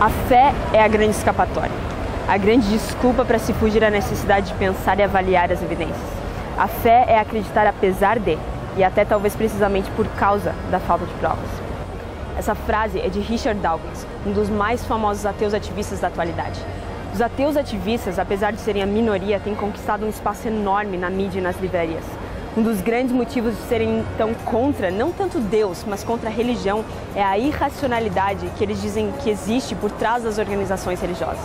A fé é a grande escapatória, a grande desculpa para se fugir à necessidade de pensar e avaliar as evidências. A fé é acreditar apesar de, e até talvez precisamente por causa da falta de provas. Essa frase é de Richard Dawkins, um dos mais famosos ateus ativistas da atualidade. Os ateus ativistas, apesar de serem a minoria, têm conquistado um espaço enorme na mídia e nas livrarias. Um dos grandes motivos de serem então contra, não tanto Deus, mas contra a religião, é a irracionalidade que eles dizem que existe por trás das organizações religiosas.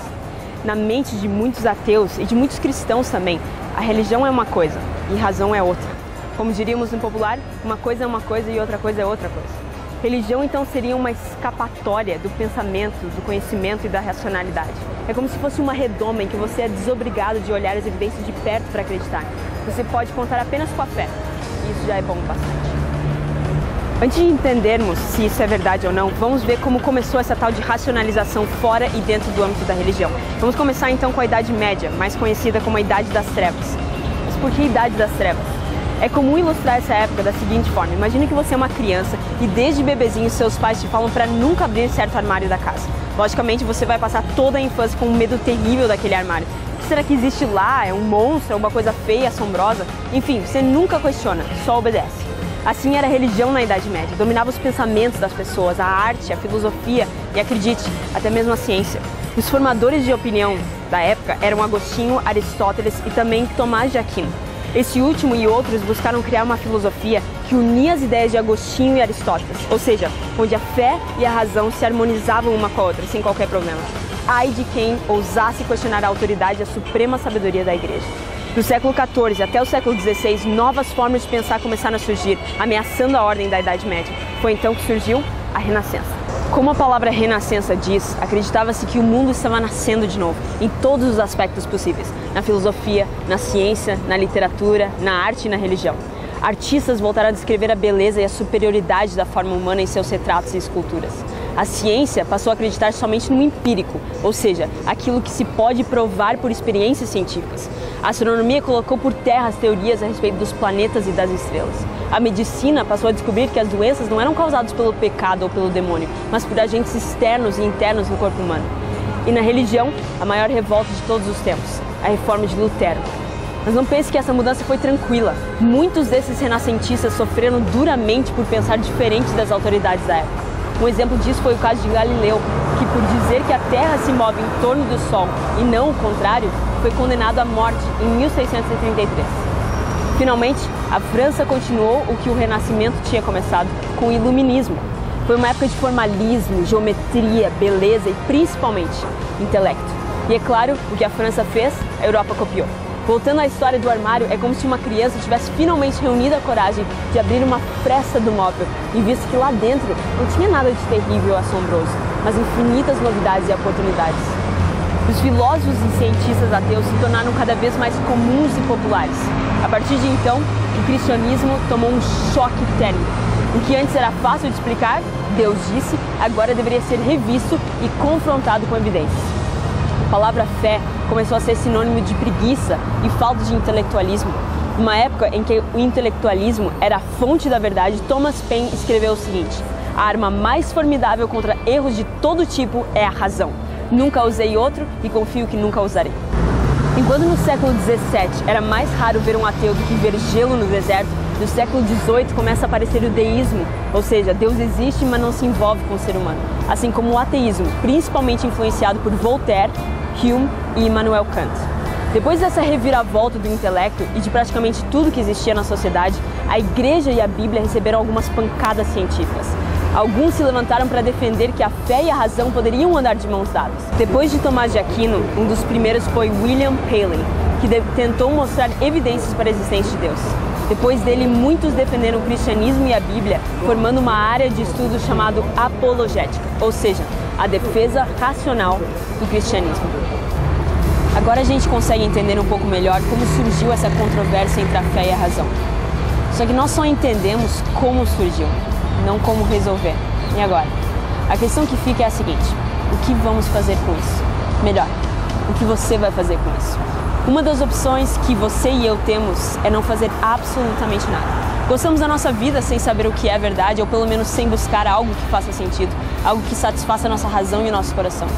Na mente de muitos ateus e de muitos cristãos também, a religião é uma coisa e razão é outra. Como diríamos no popular, uma coisa é uma coisa e outra coisa é outra coisa. Religião então seria uma escapatória do pensamento, do conhecimento e da racionalidade. É como se fosse uma redoma em que você é desobrigado de olhar as evidências de perto para acreditar. Você pode contar apenas com a fé, e isso já é bom bastante. Antes de entendermos se isso é verdade ou não, vamos ver como começou essa tal de racionalização fora e dentro do âmbito da religião. Vamos começar então com a Idade Média, mais conhecida como a Idade das Trevas. Mas por que Idade das Trevas? É comum ilustrar essa época da seguinte forma: imagine que você é uma criança e desde bebezinho seus pais te falam para nunca abrir certo armário da casa. Logicamente você vai passar toda a infância com um medo terrível daquele armário. O que será que existe lá? É um monstro? É uma coisa feia, assombrosa? Enfim, você nunca questiona, só obedece. Assim era a religião na Idade Média, dominava os pensamentos das pessoas, a arte, a filosofia e, acredite, até mesmo a ciência. Os formadores de opinião da época eram Agostinho, Aristóteles e também Tomás de Aquino. Esse último e outros buscaram criar uma filosofia que unia as ideias de Agostinho e Aristóteles, ou seja, onde a fé e a razão se harmonizavam uma com a outra, sem qualquer problema. Ai de quem ousasse questionar a autoridade e a suprema sabedoria da Igreja. Do século XIV até o século XVI, novas formas de pensar começaram a surgir, ameaçando a ordem da Idade Média. Foi então que surgiu a Renascença. Como a palavra renascença diz, acreditava-se que o mundo estava nascendo de novo, em todos os aspectos possíveis, na filosofia, na ciência, na literatura, na arte e na religião. Artistas voltaram a descrever a beleza e a superioridade da forma humana em seus retratos e esculturas. A ciência passou a acreditar somente no empírico, ou seja, aquilo que se pode provar por experiências científicas. A astronomia colocou por terra as teorias a respeito dos planetas e das estrelas. A medicina passou a descobrir que as doenças não eram causadas pelo pecado ou pelo demônio, mas por agentes externos e internos no corpo humano. E na religião, a maior revolta de todos os tempos, a reforma de Lutero. Mas não pense que essa mudança foi tranquila. Muitos desses renascentistas sofreram duramente por pensar diferente das autoridades da época. Um exemplo disso foi o caso de Galileu, que por dizer que a Terra se move em torno do Sol e não o contrário, foi condenado à morte em 1633. Finalmente, a França continuou o que o Renascimento tinha começado, com o Iluminismo. Foi uma época de formalismo, geometria, beleza e principalmente intelecto. E é claro, o que a França fez, a Europa copiou. Voltando à história do armário, é como se uma criança tivesse finalmente reunido a coragem de abrir uma fresta do móvel e visto que lá dentro não tinha nada de terrível ou assombroso, mas infinitas novidades e oportunidades. Os filósofos e cientistas ateus se tornaram cada vez mais comuns e populares. A partir de então, o cristianismo tomou um choque térmico. O que antes era fácil de explicar, Deus disse, agora deveria ser revisto e confrontado com evidências. A palavra fé começou a ser sinônimo de preguiça e falta de intelectualismo. Numa época em que o intelectualismo era a fonte da verdade, Thomas Paine escreveu o seguinte: a arma mais formidável contra erros de todo tipo é a razão. Nunca usei outro e confio que nunca usarei. Enquanto no século XVII era mais raro ver um ateu do que ver gelo no deserto, no século XVIII começa a aparecer o deísmo, ou seja, Deus existe, mas não se envolve com o ser humano. Assim como o ateísmo, principalmente influenciado por Voltaire, Hume e Immanuel Kant. Depois dessa reviravolta do intelecto e de praticamente tudo que existia na sociedade, a Igreja e a Bíblia receberam algumas pancadas científicas. Alguns se levantaram para defender que a fé e a razão poderiam andar de mãos dadas. Depois de Tomás de Aquino, um dos primeiros foi William Paley, que tentou mostrar evidências para a existência de Deus. Depois dele, muitos defenderam o cristianismo e a Bíblia, formando uma área de estudo chamada apologética, ou seja, a defesa racional do cristianismo. Agora a gente consegue entender um pouco melhor como surgiu essa controvérsia entre a fé e a razão. Só que nós só entendemos como surgiu, não como resolver. E agora? A questão que fica é a seguinte: o que vamos fazer com isso? Melhor, o que você vai fazer com isso? Uma das opções que você e eu temos é não fazer absolutamente nada. Gostamos da nossa vida sem saber o que é verdade, ou pelo menos sem buscar algo que faça sentido. algo que satisfaça a nossa razão e o nosso coração.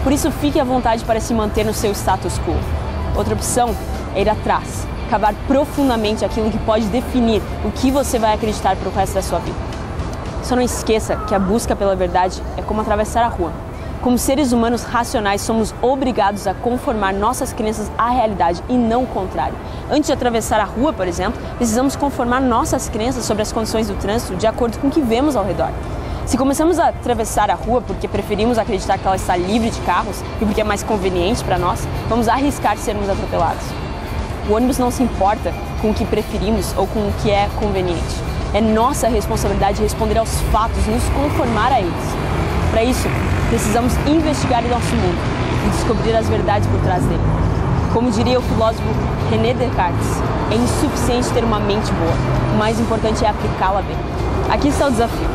Por isso, fique à vontade para se manter no seu status quo. Outra opção é ir atrás, cavar profundamente aquilo que pode definir o que você vai acreditar para o resto da sua vida. Só não esqueça que a busca pela verdade é como atravessar a rua. Como seres humanos racionais, somos obrigados a conformar nossas crenças à realidade e não o contrário. Antes de atravessar a rua, por exemplo, precisamos conformar nossas crenças sobre as condições do trânsito de acordo com o que vemos ao redor. Se começamos a atravessar a rua porque preferimos acreditar que ela está livre de carros e porque é mais conveniente para nós, vamos arriscar sermos atropelados. O ônibus não se importa com o que preferimos ou com o que é conveniente. É nossa responsabilidade responder aos fatos, nos conformar a eles. Para isso, precisamos investigar o nosso mundo e descobrir as verdades por trás dele. Como diria o filósofo René Descartes, é insuficiente ter uma mente boa, o mais importante é aplicá-la bem. Aqui está o desafio.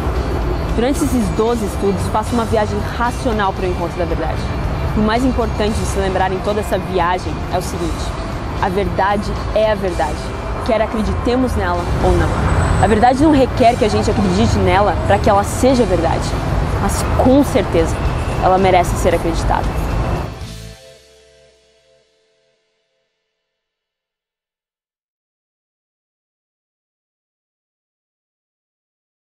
Durante esses 12 estudos, faça uma viagem racional para o encontro da verdade. O mais importante de se lembrar em toda essa viagem é o seguinte: a verdade é a verdade, quer acreditemos nela ou não. A verdade não requer que a gente acredite nela para que ela seja verdade, mas com certeza ela merece ser acreditada.